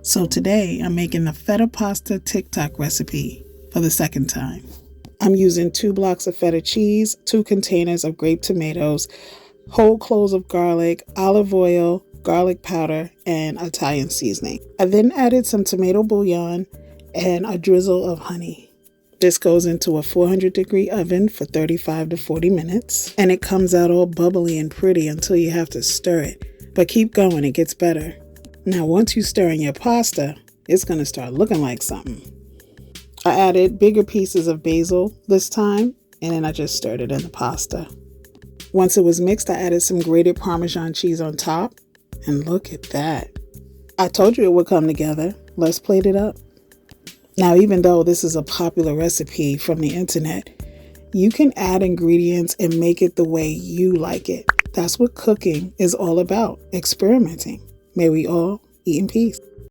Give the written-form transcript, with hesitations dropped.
So today I'm making the feta pasta Tik Tok recipe for the second time. I'm using 2 blocks of feta cheese, 2 containers of grape tomatoes, whole cloves of garlic, olive oil, garlic powder, and Italian seasoning. I then added some tomato bouillon and a drizzle of honey. This goes into a 400-degree oven for 35 to 40 minutes, and it comes out all bubbly and pretty until you have to stir it. But keep going, it gets better. Now, once you stir in your pasta, it's going to start looking like something. I added bigger pieces of basil this time, and then I just stirred it in the pasta. Once it was mixed, I added some grated Parmesan cheese on top, and look at that. I told you it would come together. Let's plate it up. Now, even though this is a popular recipe from the internet, you can add ingredients and make it the way you like it. That's what cooking is all about, experimenting. May we all eat in peace.